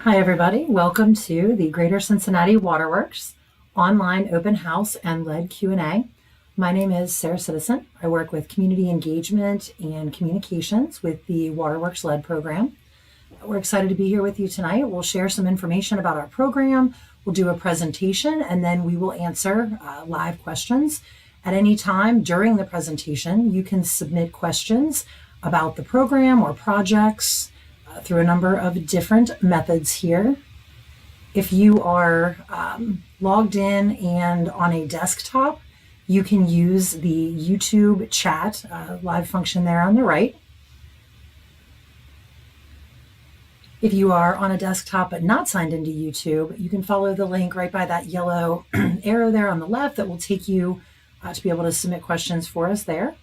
Hi, everybody. Welcome to the Greater Cincinnati Waterworks online open house and lead Q&A. My name is Sarah Citizen. I work with community engagement and communications with the Waterworks lead program. We're excited to be here with you tonight. We'll share some information about our program. We'll do a presentation, and then we will answer live questions. At any time during the presentation, you can submit questions about the program or projects through a number of different methods here. If you are logged in and on a desktop, you can use the YouTube chat live function there on the right. If you are on a desktop but not signed into YouTube, you can follow the link right by that yellow arrow there on the left that will take you to be able to submit questions for us there.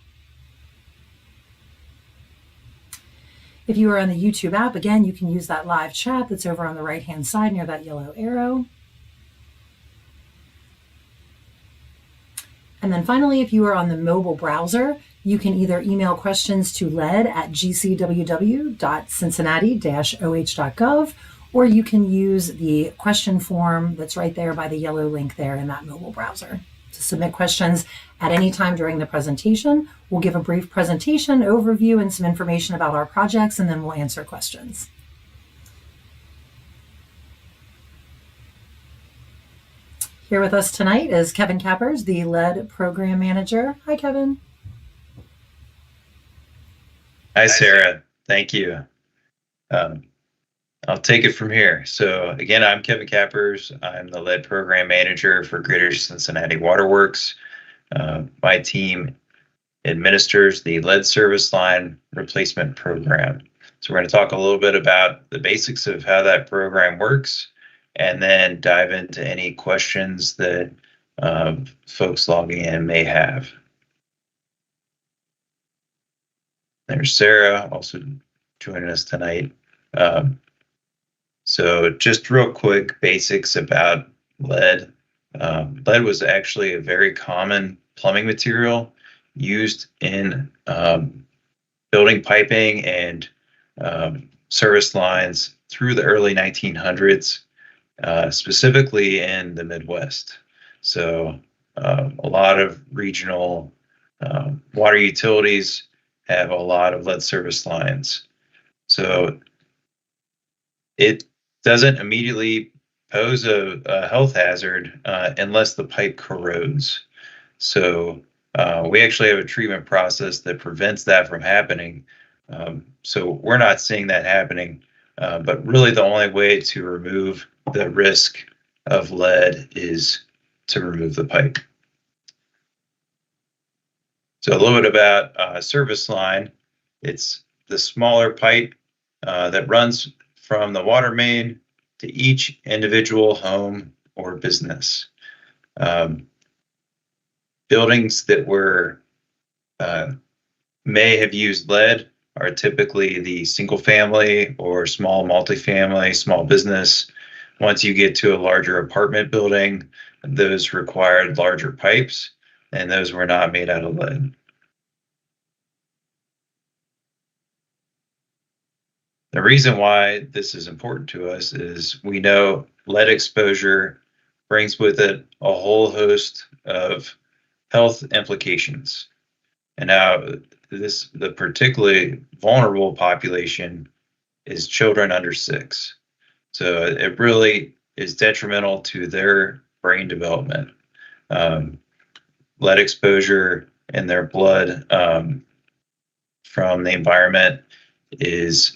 If you are on the YouTube app, again, you can use that live chat that's over on the right-hand side near that yellow arrow. And then finally, if you are on the mobile browser, you can either email questions to lead@gcww.cincinnati-oh.gov, or you can use the question form that's right there by the yellow link there in that mobile browser to submit questions at any time during the presentation. We'll give a brief presentation overview and some information about our projects, and then we'll answer questions. Here with us tonight is Kevin Kappers, the lead program manager. Hi, Kevin. Hi, Sarah. Thank you. I'll take it from here. So again, I'm Kevin Kappers. I'm the lead program manager for Greater Cincinnati Waterworks. My team administers the lead service line replacement program. So we're going to talk a little bit about the basics of how that program works, and then dive into any questions that folks logging in may have. There's Sarah also joining us tonight. So just real quick basics about lead. Lead was actually a very common plumbing material used in building piping and service lines through the early 1900s, specifically in the Midwest. So a lot of regional water utilities have a lot of lead service lines. So it doesn't immediately pose a health hazard unless the pipe corrodes. So we actually have a treatment process that prevents that from happening. So we're not seeing that happening, but really the only way to remove the risk of lead is to remove the pipe. So a little bit about service line. It's the smaller pipe that runs from the water main to each individual home or business. Buildings that were may have used lead are typically the single family or small multifamily, small business. Once you get to a larger apartment building, those required larger pipes, and those were not made out of lead. The reason why this is important to us is we know lead exposure brings with it a whole host of health implications. And now the particularly vulnerable population is children under 6. So it really is detrimental to their brain development. Lead exposure in their blood from the environment is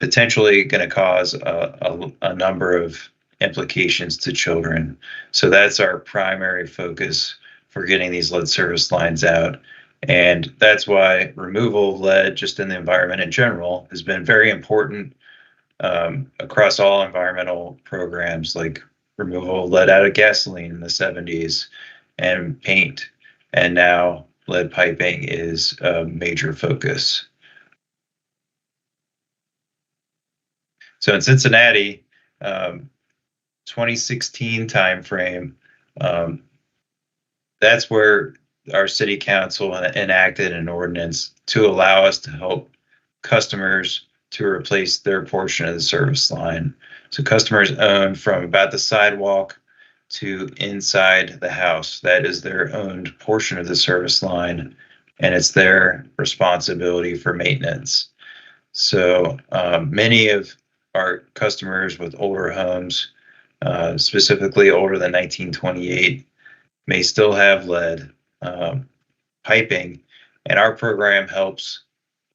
potentially going to cause a number of implications to children. So that's our primary focus for getting these lead service lines out. And that's why removal of lead just in the environment in general has been very important across all environmental programs, like removal of lead out of gasoline in the 70s and paint. And now lead piping is a major focus. So in Cincinnati, 2016 timeframe, that's where our city council enacted an ordinance to allow us to help customers to replace their portion of the service line. So customers own from about the sidewalk to inside the house. That is their owned portion of the service line, and it's their responsibility for maintenance. So many of our customers with older homes, specifically older than 1928, may still have lead piping, and our program helps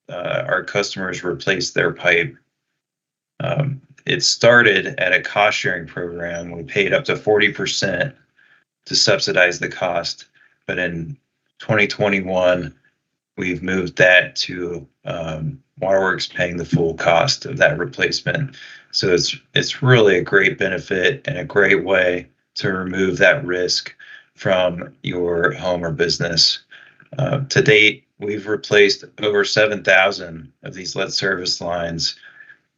our customers replace their pipe. It started at a cost sharing program. We paid up to 40% to subsidize the cost, but in 2021, we've moved that to Waterworks paying the full cost of that replacement. So it's really a great benefit and a great way to remove that risk from your home or business. To date, we've replaced over 7,000 of these lead service lines.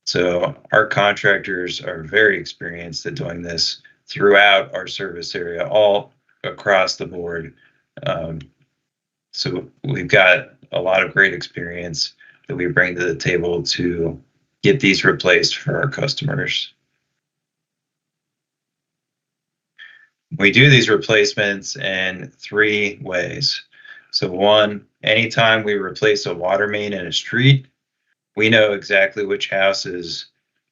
So our contractors are very experienced at doing this throughout our service area, all across the board. So we've got a lot of great experience that we bring to the table to get these replaced for our customers. We do these replacements in 3 ways. So one, anytime we replace a water main in a street, we know exactly which houses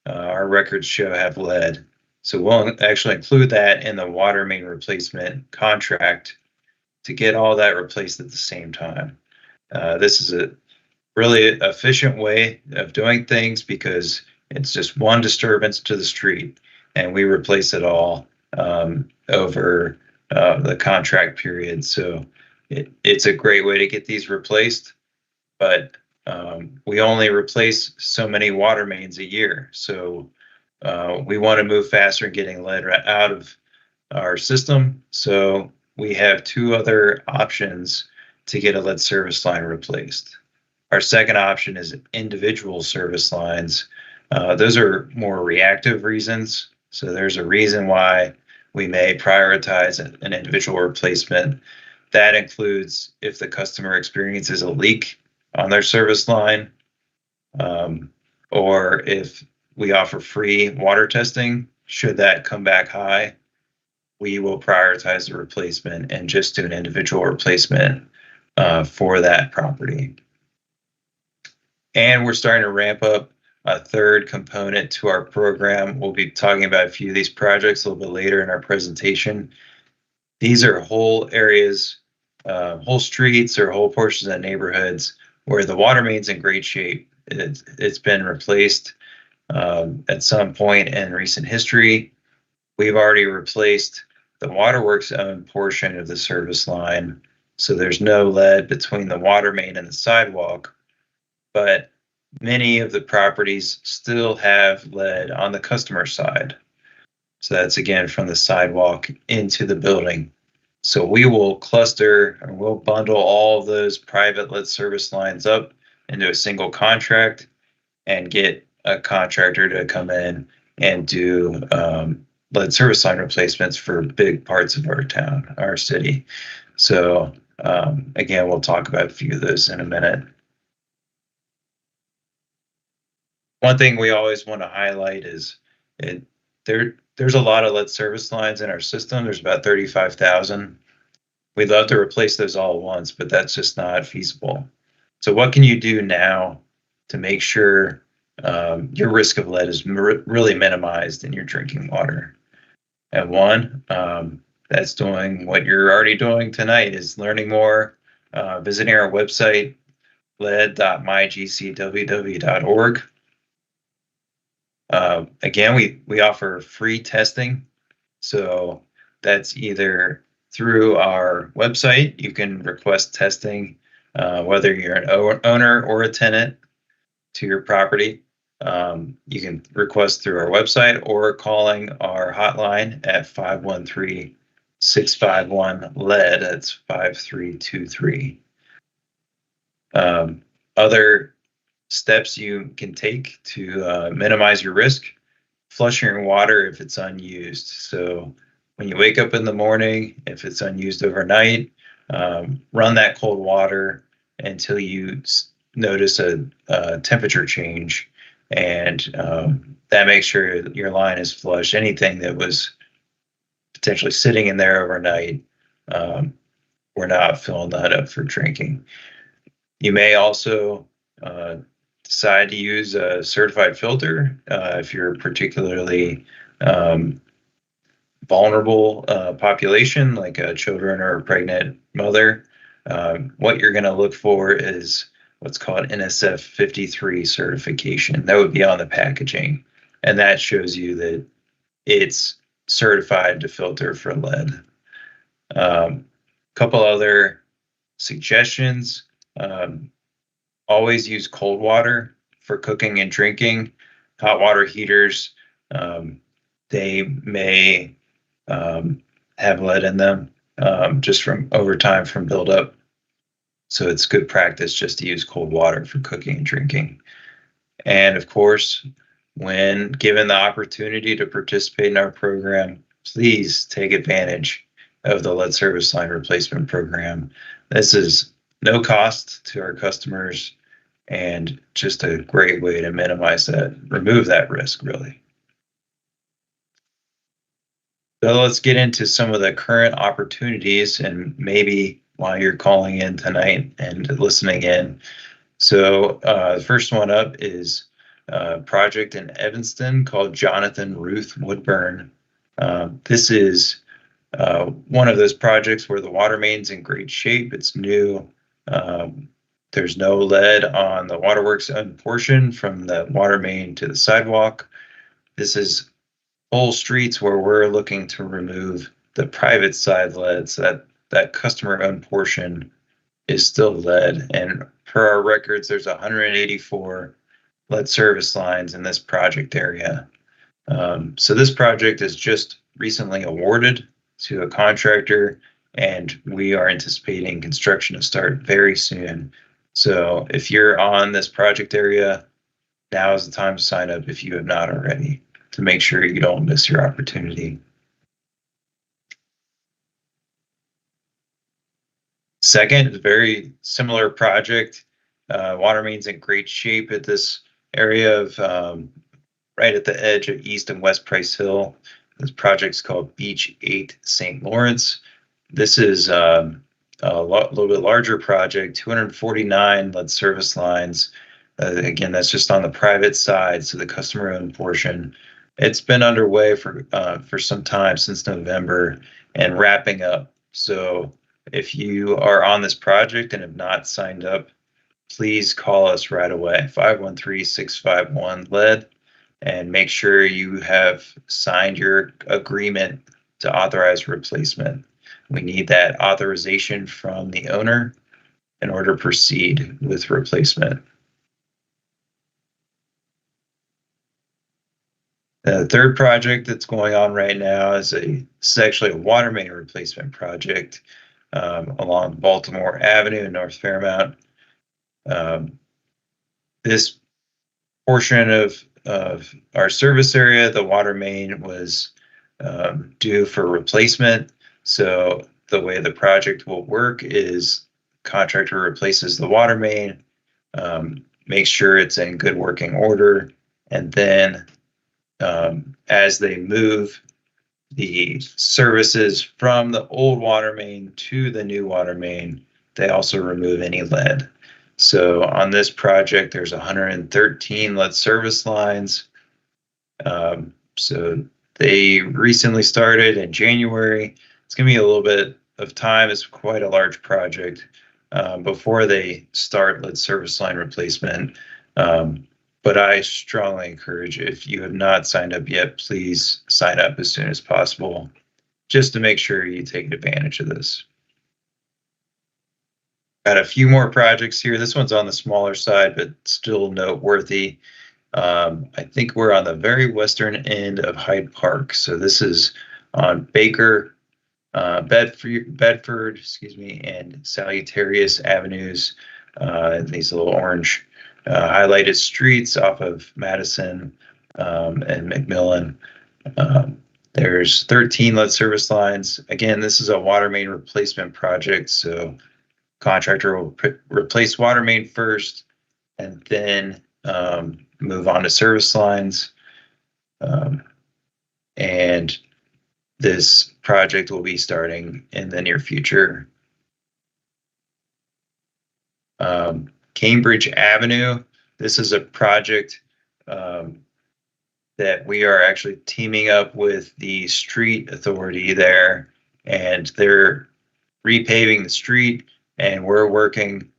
our records show have lead. So we'll actually include that in the water main replacement contract to get all that replaced at the same time. This is a really efficient way of doing things because it's just one disturbance to the street, and we replace it all over the contract period. So it's a great way to get these replaced, but we only replace so many water mains a year. So we want to move faster in getting lead out of our system. So we have 2 other options to get a lead service line replaced. Our second option is individual service lines. Those are more reactive reasons. So there's a reason why we may prioritize an individual replacement. That includes if the customer experiences a leak on their service line, or if we offer free water testing. Should that come back high, we will prioritize the replacement and just do an individual replacement for that property. And we're starting to ramp up a third component to our program. We'll be talking about a few of these projects a little bit later in our presentation. These are whole areas, whole streets or whole portions of neighborhoods where the water main's in great shape. It's been replaced at some point in recent history. We've already replaced the Waterworks owned portion of the service line, so there's no lead between the water main and the sidewalk, but many of the properties still have lead on the customer side. So that's again from the sidewalk into the building. So we will cluster or we'll bundle all of those private lead service lines up into a single contract and get a contractor to come in and do lead service line replacements for big parts of our town, our city. So again, we'll talk about a few of those in a minute. One thing we always want to highlight is there's a lot of lead service lines in our system. There's about 35,000. We'd love to replace those all at once, but that's just not feasible. So what can you do now to make sure your risk of lead is really minimized in your drinking water? And one, that's doing what you're already doing tonight, is learning more, visiting our website, lead.mygcww.org. Again, we offer free testing. So that's either through our website. You can request testing, whether you're an owner or a tenant to your property. You can request through our website or calling our hotline at 513-651-LED. That's 5323. Other steps you can take to minimize your risk: flushing your water if it's unused. So when you wake up in the morning, if it's unused overnight, run that cold water until you notice a temperature change. and that makes sure your line is flush. Anything that was potentially sitting in there overnight, we're not filling that up for drinking. You may also decide to use a certified filter if you're particularly vulnerable population, like children or a pregnant mother. What you're going to look for is what's called NSF 53 certification. That would be on the packaging, and that shows you that it's certified to filter for lead. Couple other suggestions. Always use cold water for cooking and drinking. Hot water heaters, they may have lead in them just from over time from buildup. So it's good practice just to use cold water for cooking and drinking. And of course, when given the opportunity to participate in our program, please take advantage of the lead service line replacement program. This is no cost to our customers and just a great way to remove that risk, really. So let's get into some of the current opportunities, and maybe why you're calling in tonight and listening in. So the first one up is a project in Evanston called Jonathan Ruth Woodburn. This is one of those projects where the water main's in great shape. It's new. There's no lead on the waterworks end portion from the water main to the sidewalk. This is whole streets where we're looking to remove the private side lead, so that customer-owned portion is still lead. And per our records, there's 184 lead service lines in this project area. So this project is just recently awarded to a contractor, and we are anticipating construction to start very soon. So if you're on this project area, now is the time to sign up if you have not already, to make sure you don't miss your opportunity. Second, a very similar project. Water main's in great shape at this area of right at the edge of East and West Price Hill. This project's called Beach 8 St. Lawrence. This is a little bit larger project, 249 lead service lines. Again, that's just on the private side, so the customer-owned portion. It's been underway for some time, since November, and wrapping up. So if you are on this project and have not signed up, please call us right away, 513-651-LED, and make sure you have signed your agreement to authorize replacement. We need that authorization from the owner in order to proceed with replacement. The third project that's going on right now is actually a water main replacement project along Baltimore Avenue in North Fairmount. This portion of our service area, the water main was due for replacement. So the way the project will work is contractor replaces the water main, makes sure it's in good working order, and then as they move the services from the old water main to the new water main, they also remove any lead. So on this project, there's 113 lead service lines. So they recently started in January. It's going to be a little bit of time. It's quite a large project before they start lead service line replacement. But I strongly encourage, if you have not signed up yet, please sign up as soon as possible, just to make sure you take advantage of this. Got a few more projects here. This one's on the smaller side, but still noteworthy. I think we're on the very western end of Hyde Park. So this is on Baker, Bedford, and Salutatorious Avenues. These little orange highlighted streets off of Madison and McMillan. There's 13 lead service lines. Again, this is a water main replacement project, so contractor will replace water main first, and then move on to service lines. And this project will be starting in the near future. Cambridge Avenue, this is a project that we are actually teaming up with the street authority there, and they're repaving the street, and we're working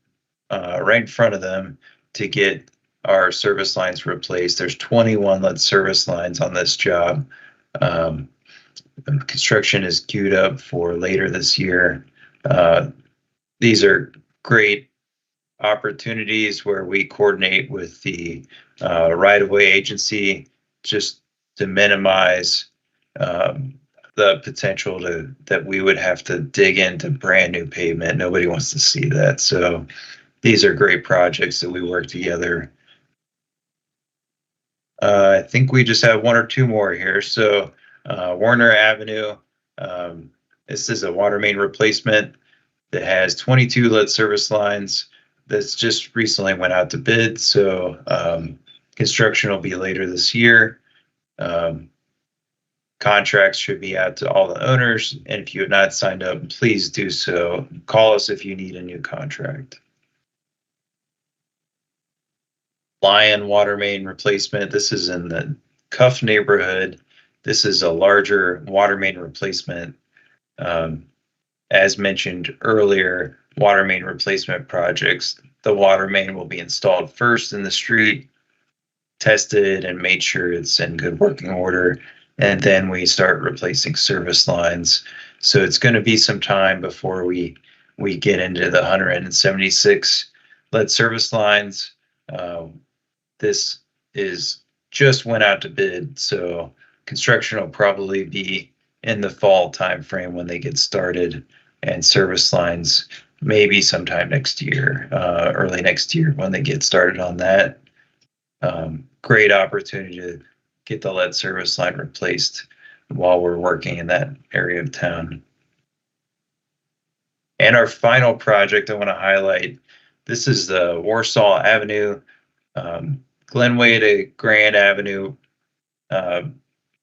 right in front of them to get our service lines replaced. There's 21 lead service lines on this job. Construction is queued up for later this year. These are great opportunities where we coordinate with the right-of-way agency just to minimize the potential that we would have to dig into brand new pavement. Nobody wants to see that. So these are great projects that we work together. I think we just have one or two more here. So Warner Avenue, this is a water main replacement that has 22 lead service lines that's just recently went out to bid. So construction will be later this year. Contracts should be out to all the owners. And if you have not signed up, please do so. Call us if you need a new contract. Lion water main replacement. This is in the Cuff neighborhood. This is a larger water main replacement. As mentioned earlier, water main replacement projects, the water main will be installed first in the street, tested and made sure it's in good working order, and then we start replacing service lines. So it's going to be some time before we get into the 176 lead service lines. This is just went out to bid, so construction will probably be in the fall timeframe when they get started, and service lines maybe sometime next year, early next year when they get started on that. Great opportunity to get the lead service line replaced while we're working in that area of town. And our final project I want to highlight, this is the Warsaw Avenue, Glenway to Grand Avenue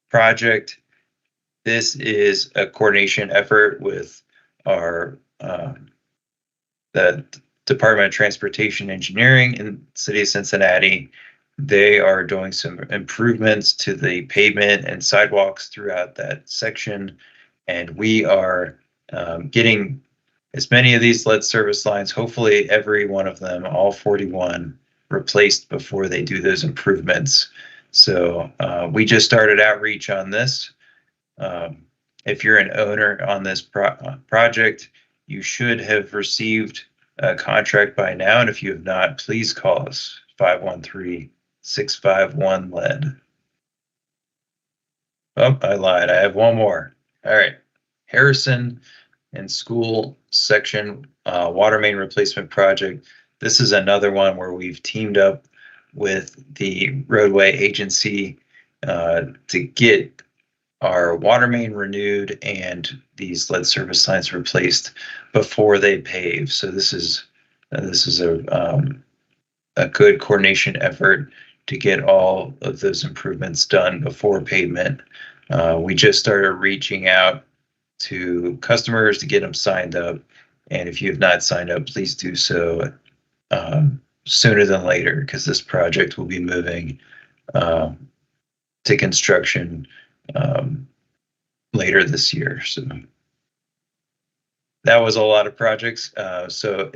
project. This is a coordination effort with our the Department of Transportation Engineering in the city of Cincinnati. They are doing some improvements to the pavement and sidewalks throughout that section, and we are getting as many of these lead service lines, hopefully every one of them, all 41, replaced before they do those improvements. So we just started outreach on this. If you're an owner on this project, you should have received a contract by now. And if you have not, please call us, 513-651-LED. Oh, I lied. I have one more. All right. Harrison and School Section Water Main Replacement Project. This is another one where we've teamed up with the roadway agency to get our water main renewed and these lead service lines replaced before they pave. So this is a good coordination effort to get all of those improvements done before pavement. We just started reaching out to customers to get them signed up, and if you have not signed up, please do so sooner than later, because this project will be moving to construction later this year. So that was a lot of projects. So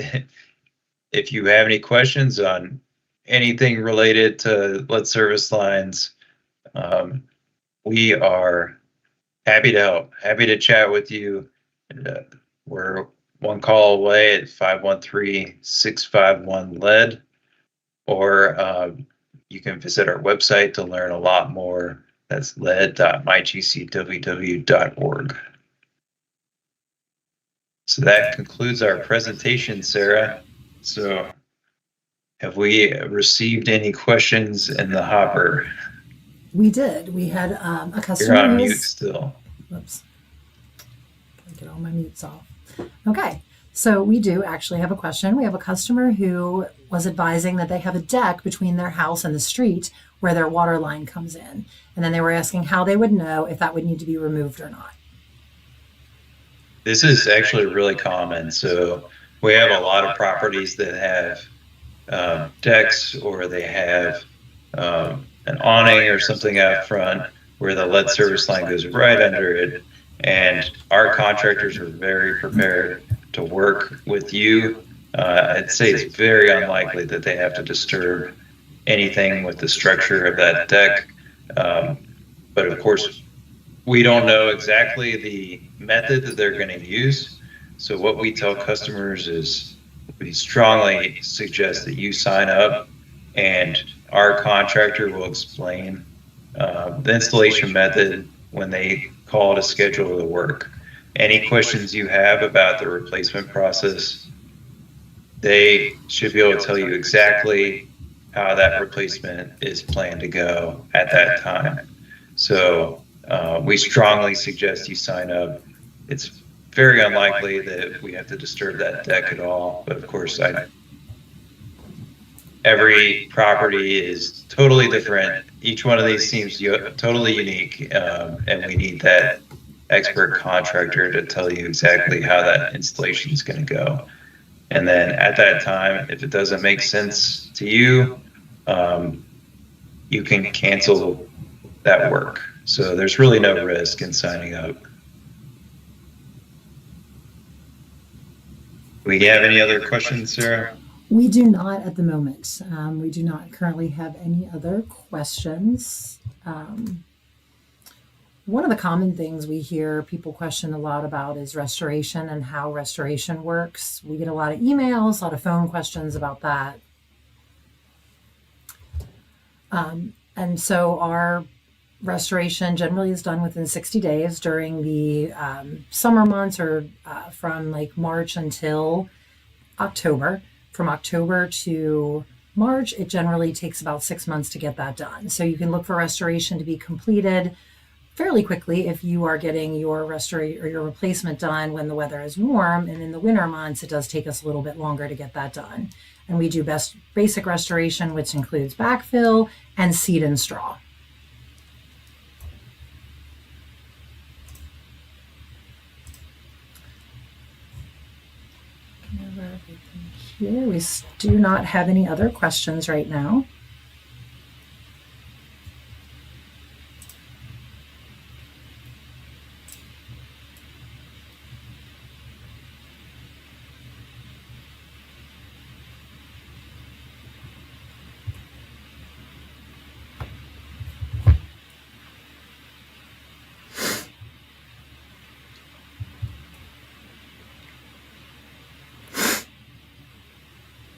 if you have any questions on anything related to lead service lines, we are happy to help, happy to chat with you. We're one call away at 513-651-LED, or you can visit our website to learn a lot more. That's led.mygcww.org. So that concludes our presentation, Sarah. So have we received any questions in the hopper? We did. We had a customer. You're on mute still. Oops. Gotta get all my mutes off. Okay. So we do actually have a question. We have a customer who was advising that they have a deck between their house and the street where their water line comes in. And then they were asking how they would know if that would need to be removed or not. This is actually really common. So we have a lot of properties that have decks, or they have an awning or something out front where the lead service line goes right under it. And our contractors are very prepared to work with you. I'd say it's very unlikely that they have to disturb anything with the structure of that deck. But of course, we don't know exactly the method that they're going to use. So what we tell customers is we strongly suggest that you sign up, and our contractor will explain the installation method when they call to schedule the work. Any questions you have about the replacement process, they should be able to tell you exactly how that replacement is planned to go at that time. So we strongly suggest you sign up. It's very unlikely that we have to disturb that deck at all, but of course, every property is totally different. Each one of these seems totally unique, and we need that expert contractor to tell you exactly how that installation is going to go. And then at that time, if it doesn't make sense to you, you can cancel that work. So there's really no risk in signing up. Do we have any other questions, Sarah? We do not at the moment. We do not currently have any other questions. One of the common things we hear people question a lot about is restoration and how restoration works. We get a lot of emails, a lot of phone questions about that. And so our restoration generally is done within 60 days during the summer months, or from like March until October. From October to March, it generally takes about 6 months to get that done. So you can look for restoration to be completed fairly quickly if you are getting your restoration or your replacement done when the weather is warm. And in the winter months, it does take us a little bit longer to get that done. And we do basic restoration, which includes backfill and seed and straw. Here, we do not have any other questions right now.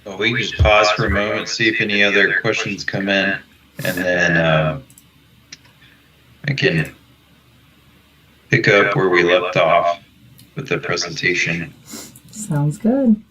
Well, we can just pause for a moment, see if any other questions come in, and then I can pick up where we left off with the presentation. Sounds good.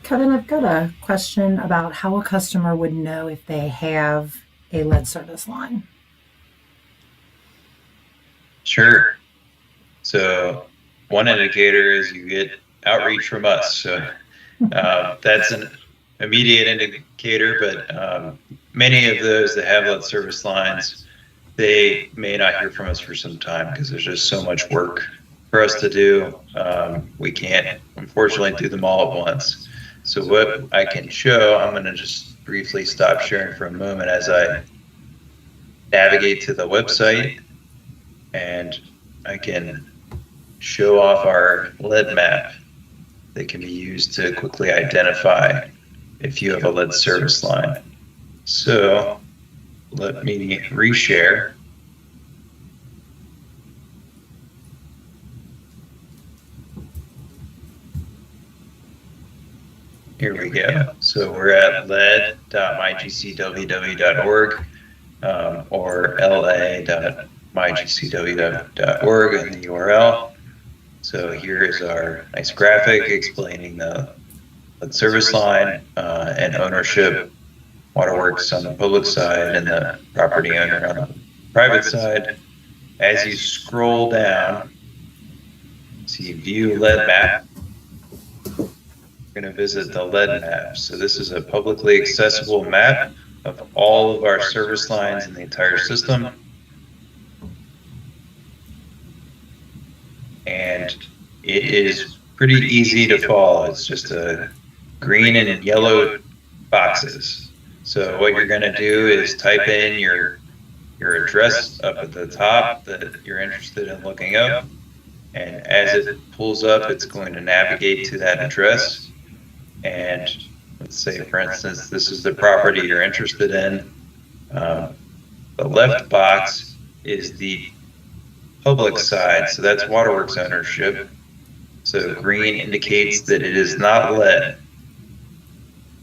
Kevin, I've got a question about how a customer would know if they have a lead service line. Sure. So one indicator is you get outreach from us. So that's an immediate indicator, but many of those that have lead service lines, they may not hear from us for some time because there's just so much work for us to do. We can't, unfortunately, do them all at once. So what I can show, I'm going to just briefly stop sharing for a moment as I navigate to the website, and I can show off our lead map that can be used to quickly identify if you have a lead service line. So let me reshare. Here we go. So we're at lead.mygcww.org or la.mygcw.org in the URL. So here is our nice graphic explaining the lead service line and ownership, waterworks on the public side and the property owner on the private side. As you scroll down, see view lead map. We're going to visit the lead map. So this is a publicly accessible map of all of our service lines in the entire system. And it is pretty easy to follow. It's just a green and yellow boxes. So what you're going to do is type in your address up at the top that you're interested in looking up. And as it pulls up, it's going to navigate to that address. And let's say, for instance, this is the property you're interested in. The left box is the public side, so that's waterworks ownership. So green indicates that it is not lead.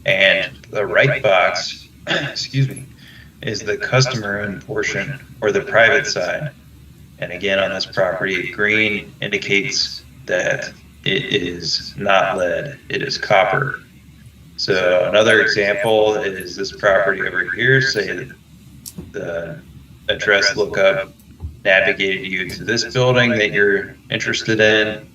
And the right box, excuse me, is the customer-owned portion or the private side. And again, on this property, green indicates that it is not lead, it is copper. So another example is this property over here. Say that the address lookup navigated you to this building that you're interested in.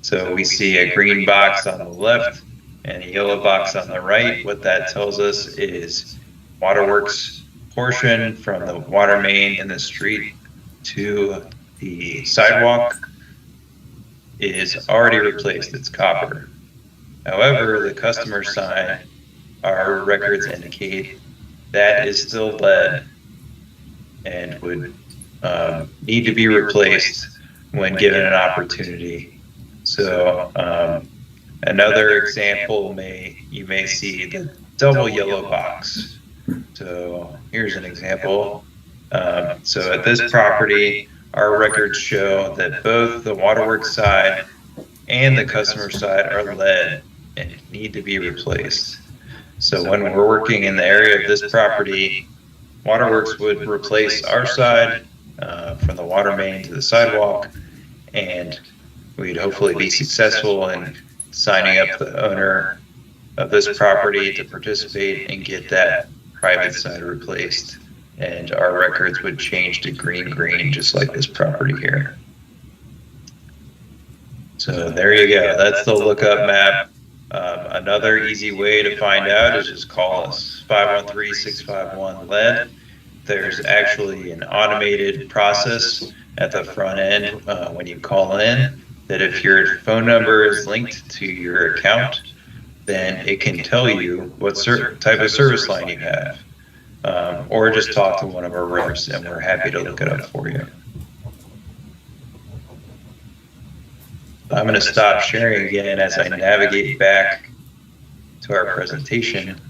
So we see a green box on the left and a yellow box on the right. What that tells us is waterworks portion from the water main in the street to the sidewalk is already replaced. It's copper. However, the customer side, our records indicate that is still lead and would need to be replaced when given an opportunity. So another example you may see the double yellow box. So here's an example. So at this property, our records show that both the waterworks side and the customer side are lead and need to be replaced. So when we're working in the area of this property, waterworks would replace our side from the water main to the sidewalk, and we'd hopefully be successful in signing up the owner of this property to participate and get that private side replaced. And our records would change to green, just like this property here. So there you go. That's the lookup map. Another easy way to find out is just call us, 513-651-LED. There's actually an automated process at the front end when you call in that if your phone number is linked to your account, then it can tell you what type of service line you have. Or just talk to one of our reps and we're happy to look it up for you. I'm going to stop sharing again as I navigate back to our presentation.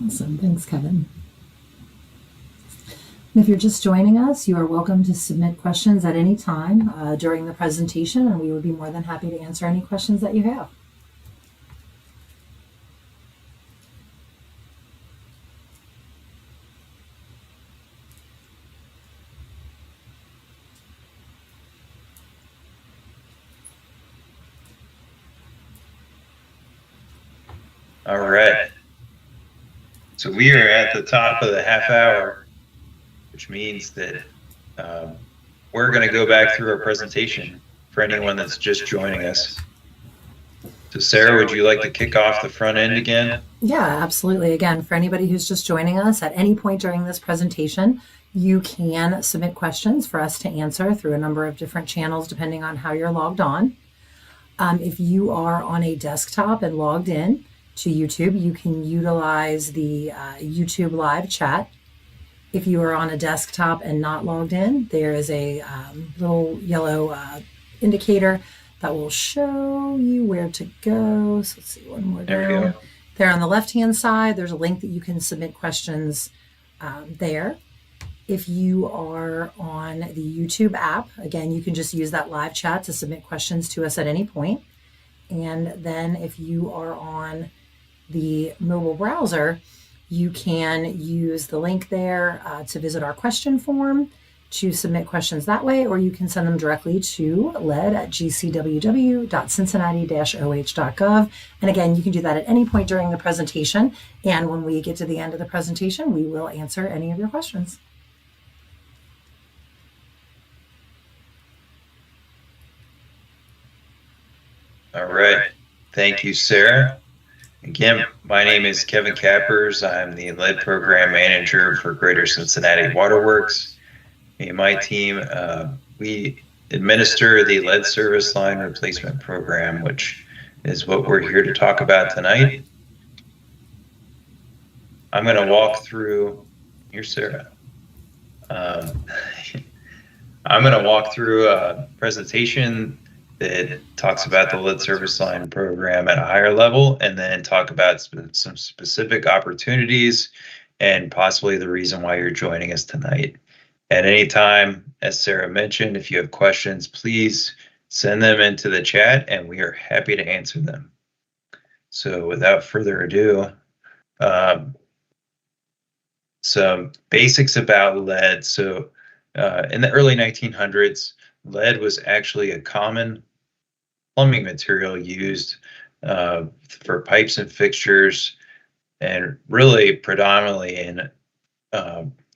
Awesome. Thanks, Kevin. If you're just joining us, you are welcome to submit questions at any time during the presentation, and we would be more than happy to answer any questions that you have. All right. So we are at the top of the half hour, which means that we're going to go back through our presentation for anyone that's just joining us. So Sarah, would you like to kick off the front end again? Yeah, absolutely. Again, for anybody who's just joining us at any point during this presentation, you can submit questions for us to answer through a number of different channels depending on how you're logged on. If you are on a desktop and logged in to YouTube, you can utilize the YouTube live chat. If you are on a desktop and not logged in, there is a little yellow indicator that will show you where to go. So let's see, one more down. There we go. There on the left-hand side, there's a link that you can submit questions there. If you are on the YouTube app, again, you can just use that live chat to submit questions to us at any point. And then if you are on the mobile browser, you can use the link there to visit our question form to submit questions that way, or you can send them directly to lead@gcww.cincinnati-oh.gov. And again, you can do that at any point during the presentation. And when we get to the end of the presentation, we will answer any of your questions. All right. Thank you, Sarah. Again, my name is Kevin Cappers. I'm the lead program manager for Greater Cincinnati Waterworks. Me and my team, we administer the lead service line replacement program, which is what we're here to talk about tonight. I'm going to walk through, here's Sarah. I'm going to walk through a presentation that talks about the lead service line program at a higher level, and then talk about some specific opportunities and possibly the reason why you're joining us tonight. At any time, as Sarah mentioned, if you have questions, please send them into the chat and we are happy to answer them. So without further ado, some basics about lead. So in the early 1900s, lead was actually a common plumbing material used for pipes and fixtures, and really predominantly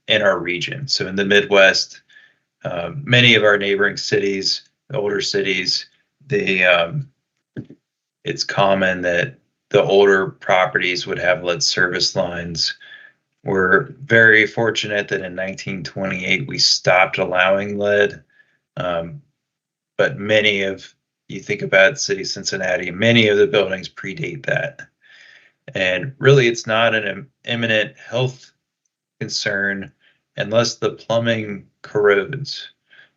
in our region. So in the Midwest, many of our neighboring cities, older cities, it's common that the older properties would have lead service lines. We're very fortunate that in 1928 we stopped allowing lead, but you think about city of Cincinnati, many of the buildings predate that. And really it's not an imminent health concern unless the plumbing corrodes,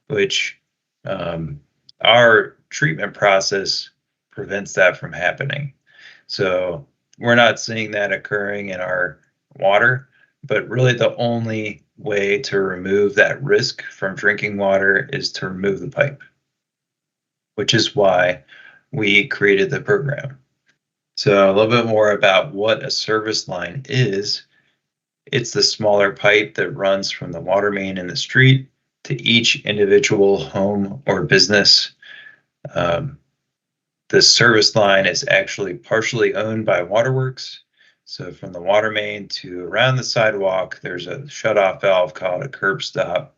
which our treatment process prevents that from happening. So we're not seeing that occurring in our water, but really the only way to remove that risk from drinking water is to remove the pipe, which is why we created the program. So a little bit more about what a service line is. It's the smaller pipe that runs from the water main in the street to each individual home or business. The service line is actually partially owned by Waterworks. So from the water main to around the sidewalk, there's a shutoff valve called a curb stop.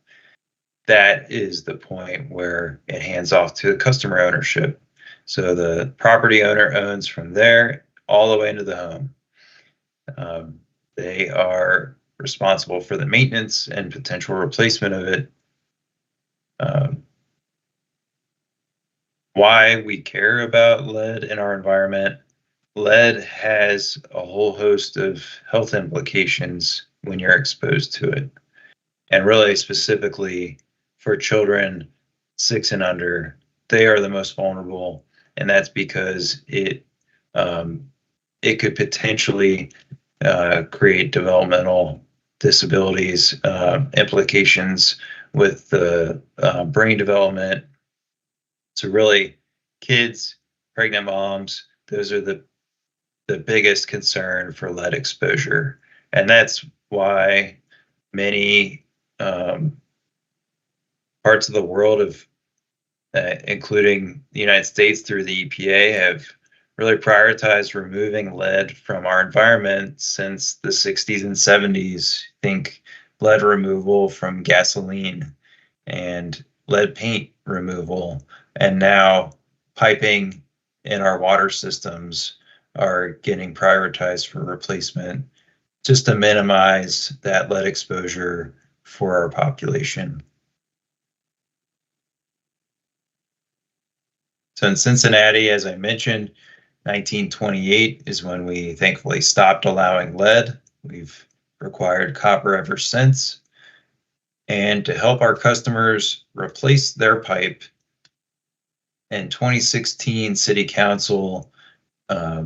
That is the point where it hands off to customer ownership. So the property owner owns from there all the way into the home. They are responsible for the maintenance and potential replacement of it. Why we care about lead in our environment. Lead has a whole host of health implications when you're exposed to it. And really specifically for children 6 and under, they are the most vulnerable. And that's because it could potentially create developmental disabilities, implications with the brain development. So really, kids, pregnant moms, those are the biggest concern for lead exposure. And that's why many parts of the world have, including the United States through the EPA, have really prioritized removing lead from our environment since the 60s and 70s. Think lead removal from gasoline. And lead paint removal, and now piping in our water systems are getting prioritized for replacement just to minimize that lead exposure for our population. So in Cincinnati, as I mentioned, 1928 is when we thankfully stopped allowing lead. We've required copper ever since. And to help our customers replace their pipe, in 2016, City Council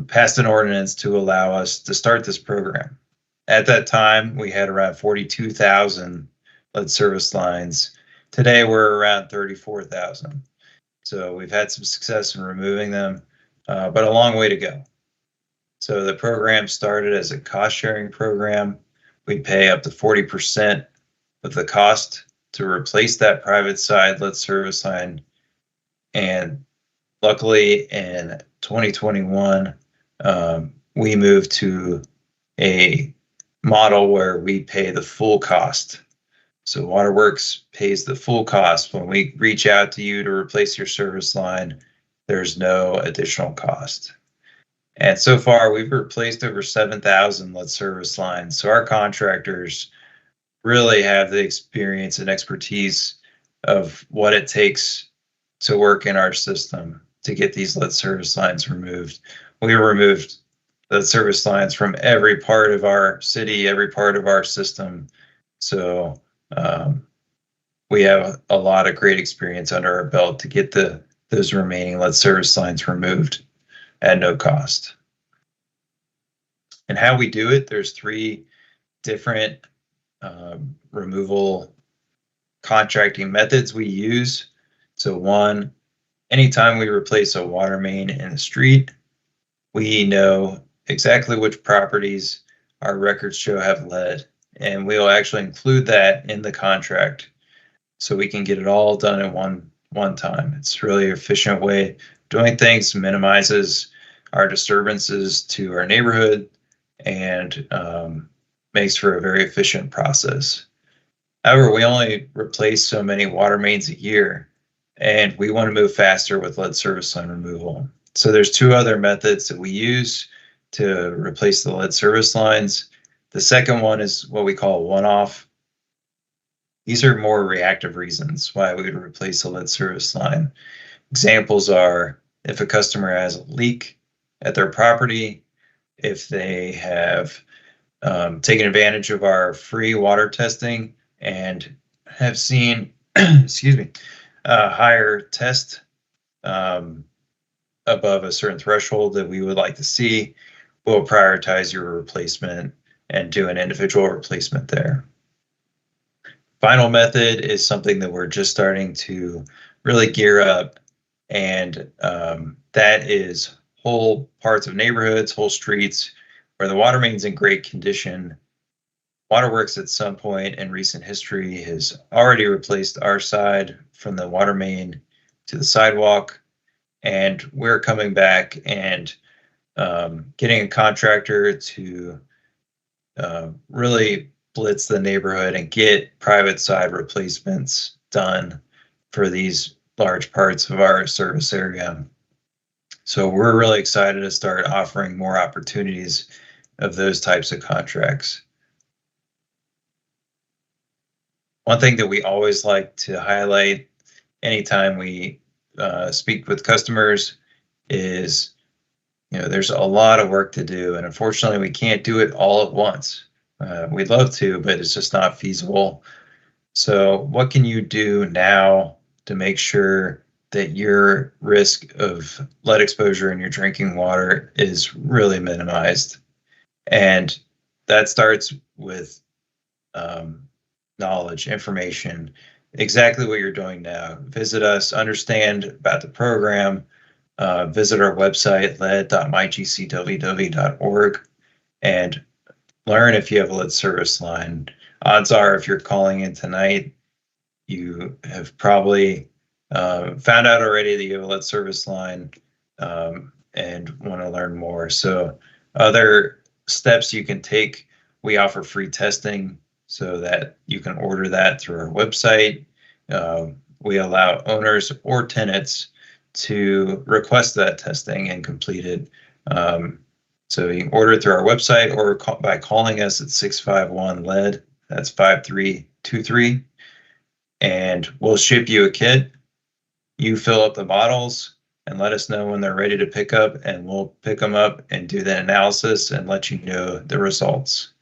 passed an ordinance to allow us to start this program. At that time, we had around 42,000 lead service lines. Today, we're around 34,000. So we've had some success in removing them, but a long way to go. So the program started as a cost sharing program. We pay up to 40% of the cost to replace that private side lead service line. And luckily in 2021, we moved to a model where we pay the full cost. So Waterworks pays the full cost. When we reach out to you to replace your service line, there's no additional cost. And so far, we've replaced over 7,000 lead service lines. So our contractors really have the experience and expertise of what it takes to work in our system to get these lead service lines removed. We removed the service lines from every part of our city, every part of our system. So we have a lot of great experience under our belt to get those remaining lead service lines removed at no cost. And how we do it, there's 3 different removal contracting methods we use. So one, anytime we replace a water main in the street, we know exactly which properties our records show have lead, and we'll actually include that in the contract so we can get it all done at one time. It's really an efficient way of doing things, minimizes our disturbances to our neighborhood, and makes for a very efficient process. However, we only replace so many water mains a year, and we want to move faster with lead service line removal. So there's 2 other methods that we use to replace the lead service lines. The second one is what we call one-off. These are more reactive reasons why we would replace a lead service line. Examples are if a customer has a leak at their property, if they have taken advantage of our free water testing and have seen, excuse me, a higher test above a certain threshold that we would like to see, we'll prioritize your replacement and do an individual replacement there. Final method is something that we're just starting to really gear up, and that is whole parts of neighborhoods, whole streets where the water main's in great condition. Waterworks at some point in recent history has already replaced our side from the water main to the sidewalk, and we're coming back and getting a contractor to really blitz the neighborhood and get private side replacements done for these large parts of our service area. So we're really excited to start offering more opportunities of those types of contracts. One thing that we always like to highlight anytime we speak with customers is, there's a lot of work to do, and unfortunately we can't do it all at once. We'd love to, but it's just not feasible. So what can you do now to make sure that your risk of lead exposure in your drinking water is really minimized? And that starts with knowledge, information, exactly what you're doing now. Visit us, understand about the program, visit our website, lead.mygcww.org, and learn if you have a lead service line. Odds are, if you're calling in tonight, you have probably found out already that you have a lead service line and want to learn more. So other steps you can take, we offer free testing so that you can order that through our website. we allow owners or tenants to request that testing and complete it. So you can order it through our website or by calling us at 651-LED. That's 5323. And we'll ship you a kit. You fill up the bottles and let us know when they're ready to pick up, and we'll pick them up and do the analysis and let you know the results.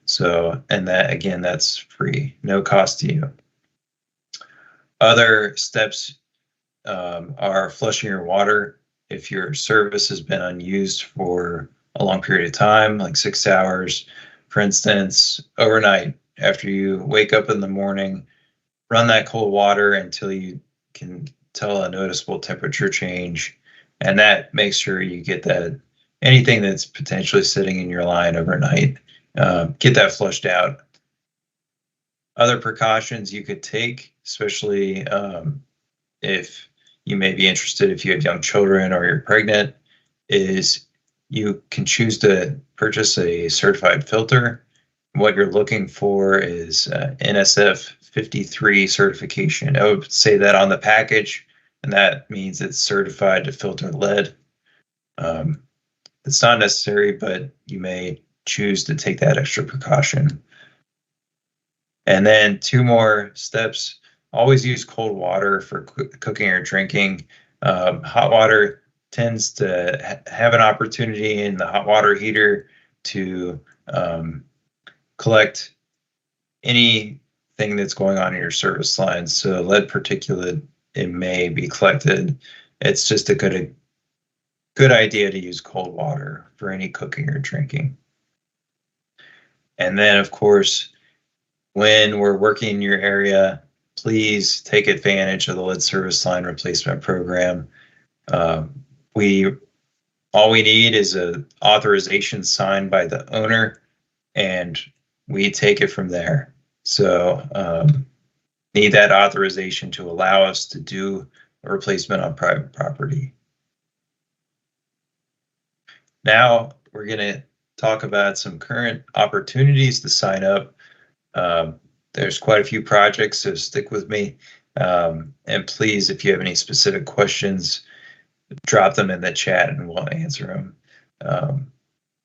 So, and that, again, that's free, no cost to you. Other steps are flushing your water. If your service has been unused for a long period of time, like 6 hours, for instance, overnight, after you wake up in the morning, run that cold water until you can tell a noticeable temperature change, and that makes sure you get that anything that's potentially sitting in your line overnight, get that flushed out. Other precautions you could take, especially if you may be interested if you have young children or you're pregnant, is you can choose to purchase a certified filter. What you're looking for is NSF 53 certification. I would say that on the package, and that means it's certified to filter lead. It's not necessary, but you may choose to take that extra precaution. And then 2 more steps. Always use cold water for cooking or drinking. Hot water tends to have an opportunity in the hot water heater to collect anything that's going on in your service lines. So lead particulate, it may be collected. It's just a good idea to use cold water for any cooking or drinking. And then, of course, when we're working in your area, please take advantage of the lead service line replacement program. All we need is an authorization signed by the owner, and we take it from there. So need that authorization to allow us to do a replacement on private property. Now we're going to talk about some current opportunities to sign up. There's quite a few projects, so stick with me. And please, if you have any specific questions, drop them in the chat and we'll answer them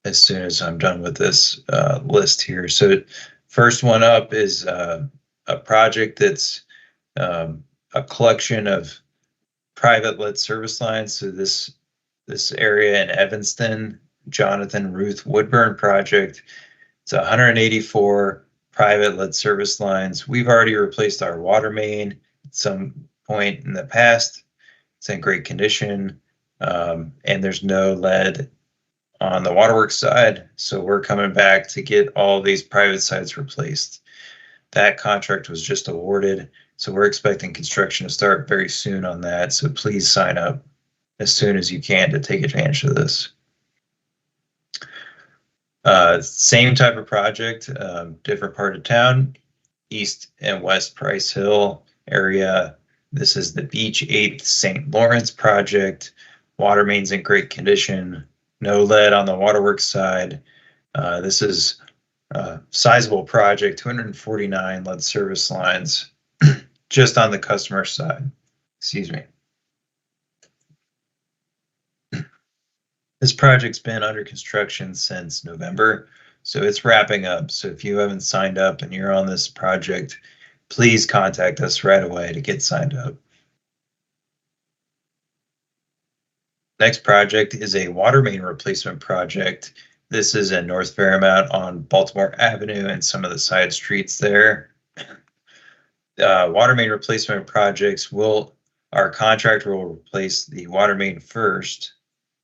as soon as I'm done with this list here. So first one up is a project that's a collection of private lead service lines. So this area in Evanston, Jonathan Ruth Woodburn project, it's 184 private lead service lines. We've already replaced our water main at some point in the past. It's in great condition, and there's no lead on the waterworks side. So we're coming back to get all these private sites replaced. That contract was just awarded, so we're expecting construction to start very soon on that. So please sign up as soon as you can to take advantage of this. Same type of project, different part of town, East and West Price Hill area. This is the Beach 8th St. Lawrence project. Water main's in great condition. No lead on the waterworks side. This is a sizable project, 249 lead service lines just on the customer side. Excuse me. This project's been under construction since November, so it's wrapping up. So if you haven't signed up and you're on this project, please contact us right away to get signed up. Next project is a water main replacement project. This is in North Fairmount on Baltimore Avenue and some of the side streets there. Water main replacement projects our contractor will replace the water main first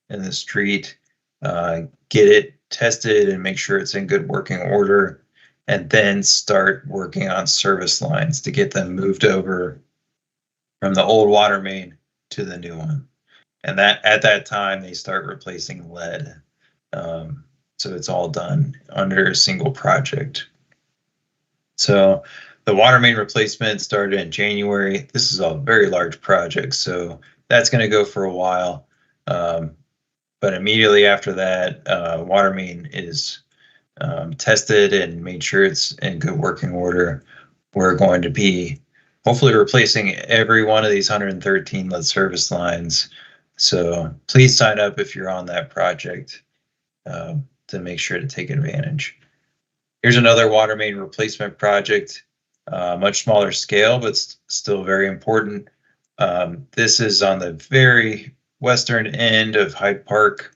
in the street, get it tested and make sure it's in good working order, and then start working on service lines to get them moved over from the old water main to the new one. And that at that time they start replacing lead. So it's all done under a single project. So the water main replacement started in January. This is a very large project, so that's going to go for a while. But immediately after that, water main is tested and made sure it's in good working order. We're going to be hopefully replacing every one of these 113 lead service lines. So please sign up if you're on that project to make sure to take advantage. Here's another water main replacement project, much smaller scale, but still very important. This is on the very western end of Hyde Park.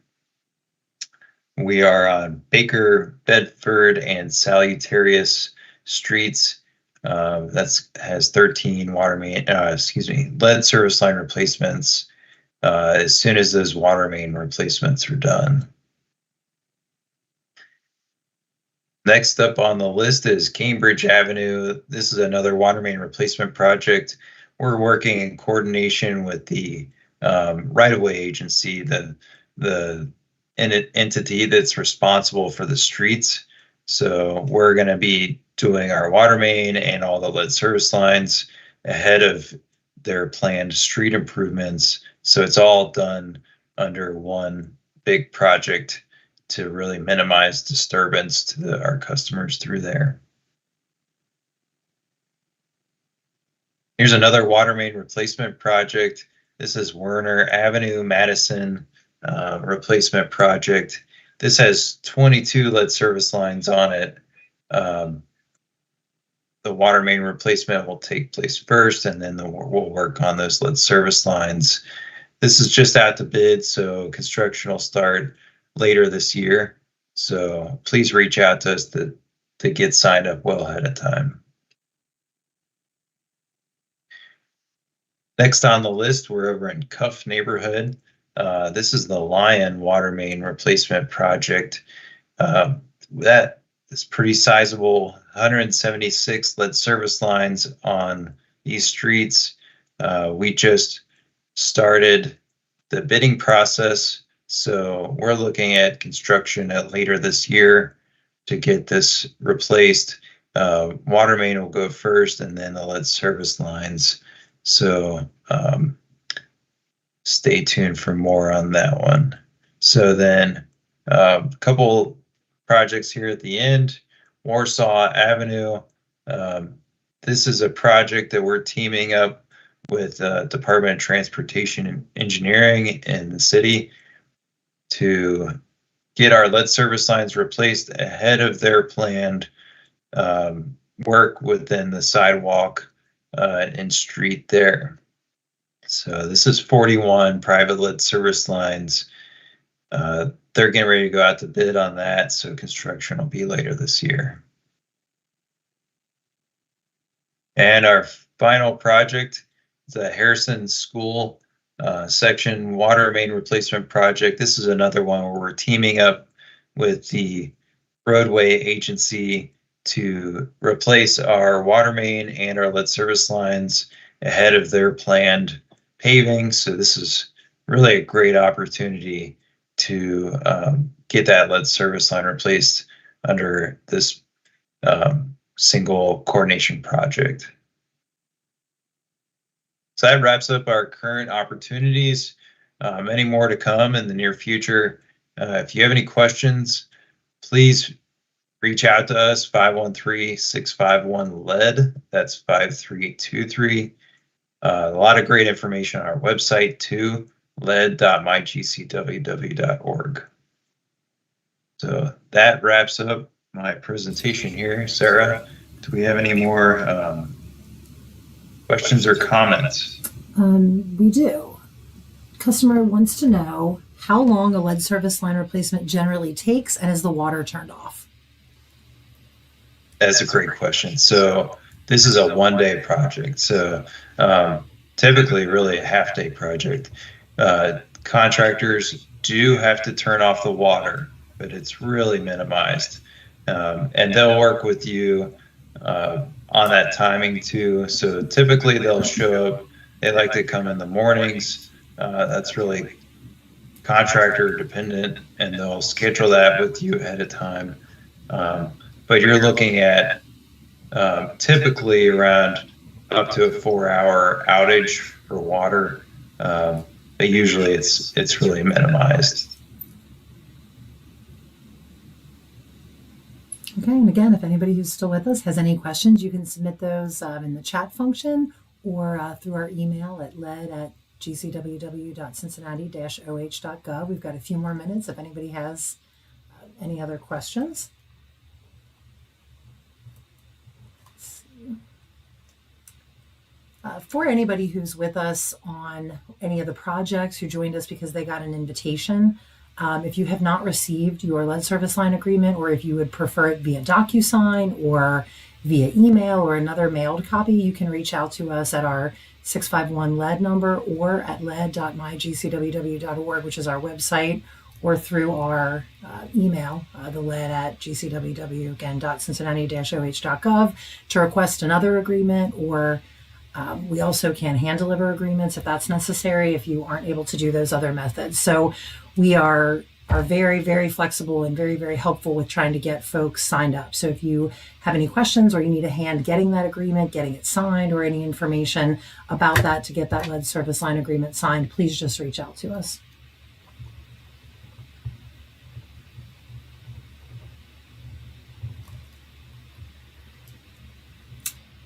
We are on Baker, Bedford, and Salutatorious streets. That has 13 lead service line replacements as soon as those water main replacements are done. Next up on the list is Cambridge Avenue. This is another water main replacement project. We're working in coordination with the right-of-way agency, the entity that's responsible for the streets. So we're going to be doing our water main and all the lead service lines ahead of their planned street improvements. So it's all done under one big project to really minimize disturbance to our customers through there. Here's another water main replacement project. This is Werner Avenue, Madison replacement project. This has 22 lead service lines on it. The water main replacement will take place first, and then we'll work on those lead service lines. This is just out to bid, so construction will start later this year. So please reach out to us to get signed up well ahead of time. Next on the list, we're over in Cuff neighborhood. This is the Lion water main replacement project. That is pretty sizable, 176 lead service lines on these streets. We just started the bidding process, so we're looking at construction later this year to get this replaced. Water main will go first, and then the lead service lines. So stay tuned for more on that one. So then a couple projects here at the end. Warsaw Avenue. This is a project that we're teaming up with Department of Transportation and Engineering in the city to get our lead service lines replaced ahead of their planned work within the sidewalk and street there. So this is 41 private lead service lines. They're getting ready to go out to bid on that, so construction will be later this year. And our final project is the Harrison School section water main replacement project. This is another one where we're teaming up with the roadway agency to replace our water main and our lead service lines ahead of their planned paving. So this is really a great opportunity to get that lead service line replaced under this single coordination project. So that wraps up our current opportunities. Many more to come in the near future. If you have any questions, please reach out to us, 513-651-LED. That's 5323. A lot of great information on our website too, led.mygcww.org. So that wraps up my presentation here. Sarah, do we have any more questions or comments? We do. Customer wants to know how long a lead service line replacement generally takes, and is the water turned off? That's a great question. So this is a one-day project. So typically really a half-day project. Contractors do have to turn off the water, but it's really minimized. And they'll work with you on that timing too. So typically they'll show up, they like to come in the mornings. That's really contractor dependent, and they'll schedule that with you ahead of time. But you're looking at typically around up to a 4-hour outage for water. But usually it's really minimized. Okay, and again, if anybody who's still with us has any questions, you can submit those in the chat function or through our email at lead@gcww.cincinnati-oh.gov. We've got a few more minutes if anybody has any other questions. For anybody who's with us on any of the projects who joined us because they got an invitation, if you have not received your lead service line agreement, or if you would prefer it via DocuSign or via email or another mailed copy, you can reach out to us at our 651 lead number or at lead.mygcww.org, which is our website, or through our email, the lead@gcww, again, .cincinnati-oh.gov, to request another agreement, or we also can hand deliver agreements if that's necessary, if you aren't able to do those other methods. So we are very, very flexible and very, very helpful with trying to get folks signed up. So if you have any questions or you need a hand getting that agreement, getting it signed, or any information about that to get that lead service line agreement signed, please just reach out to us.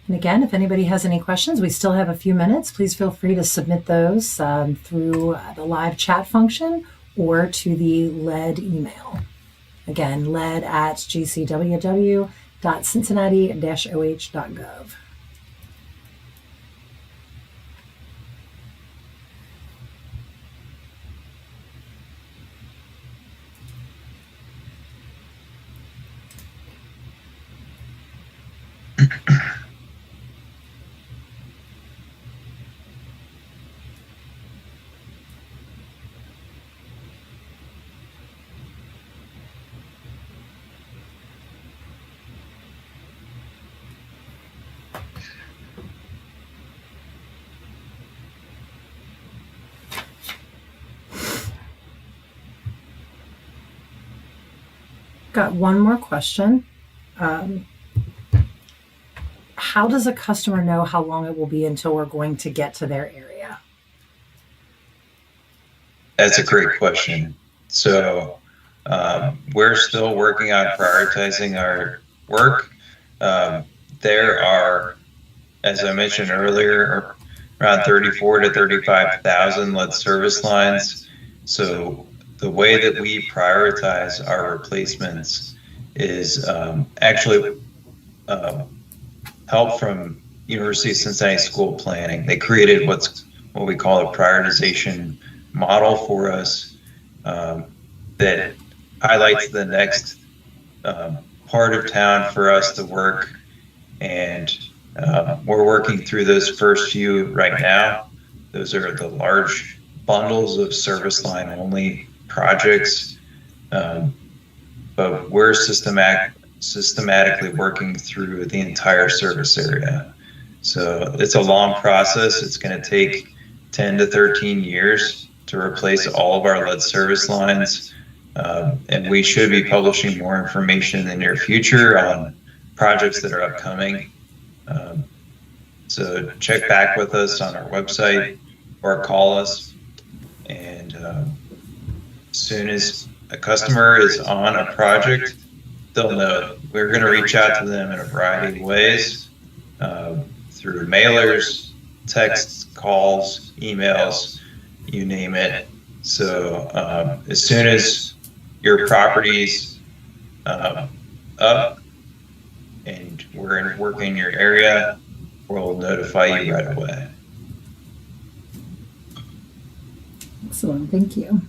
And again, if anybody has any questions, we still have a few minutes. Please feel free to submit those through the live chat function or to the lead email. Again, lead@gcww.cincinnati-oh.gov. Got one more question. How does a customer know how long it will be until we're going to get to their area? That's a great question. So we're still working on prioritizing our work. There are, as I mentioned earlier, around 34 to 35,000 lead service lines. So the way that we prioritize our replacements is actually help from University of Cincinnati School of Planning. They created what we call a prioritization model for us that highlights the next part of town for us to work, and we're working through those first few right now. Those are the large bundles of service line only projects, but we're systematically working through the entire service area. So it's a long process. It's going to take 10 to 13 years to replace all of our lead service lines, and we should be publishing more information in the near future on projects that are upcoming. So check back with us on our website or call us, and as soon as a customer is on a project, they'll know. We're going to reach out to them in a variety of ways, through mailers, texts, calls, emails, you name it. So as soon as your property's up and we're working in your area, we'll notify you right away. Excellent, thank you.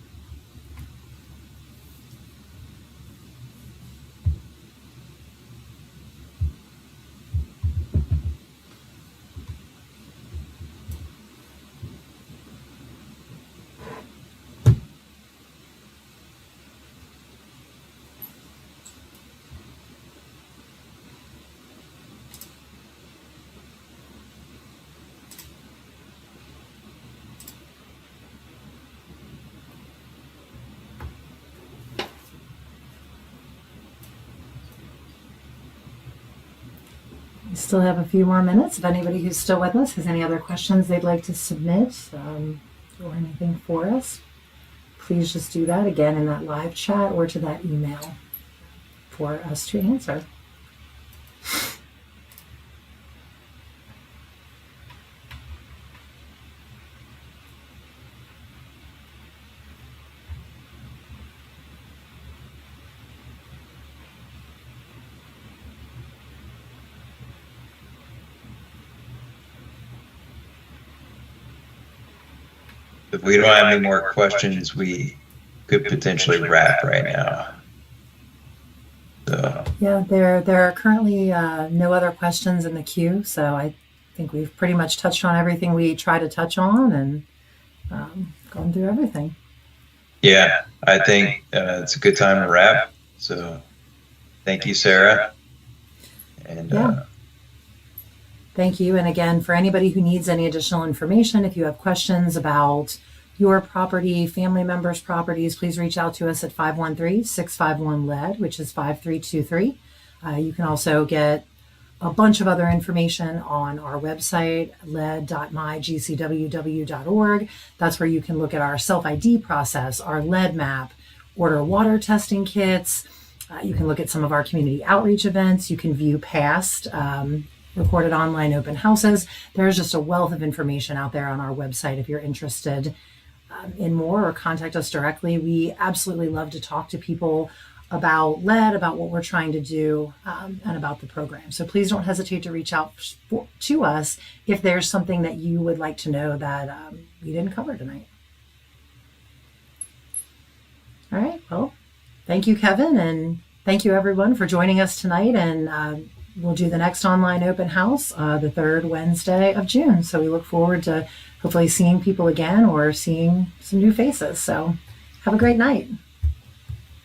We still have a few more minutes. If anybody who's still with us has any other questions they'd like to submit or anything for us, please just do that again in that live chat or to that email for us to answer. If we don't have any more questions, we could potentially wrap right now. So Yeah, there are currently no other questions in the queue, so I think we've pretty much touched on everything we try to touch on and gone through everything. yeah, I think it's a good time to wrap. So thank you, Sarah. And Yeah. Thank you. And again, for anybody who needs any additional information, if you have questions about your property, family members' properties, please reach out to us at 513-651-LED, which is 5323. You can also get a bunch of other information on our website, led.mygcww.org. That's where you can look at our self-ID process, our lead map, order water testing kits. You can look at some of our community outreach events. You can view past recorded online open houses. There's just a wealth of information out there on our website if you're interested in more, or contact us directly. We absolutely love to talk to people about lead, about what we're trying to do, and about the program. So please don't hesitate to reach out to us if there's something that you would like to know that we didn't cover tonight. All right, well, thank you, Kevin, and thank you everyone for joining us tonight, and we'll do the next online open house the third Wednesday of June. So we look forward to hopefully seeing people again or seeing some new faces. So have a great night.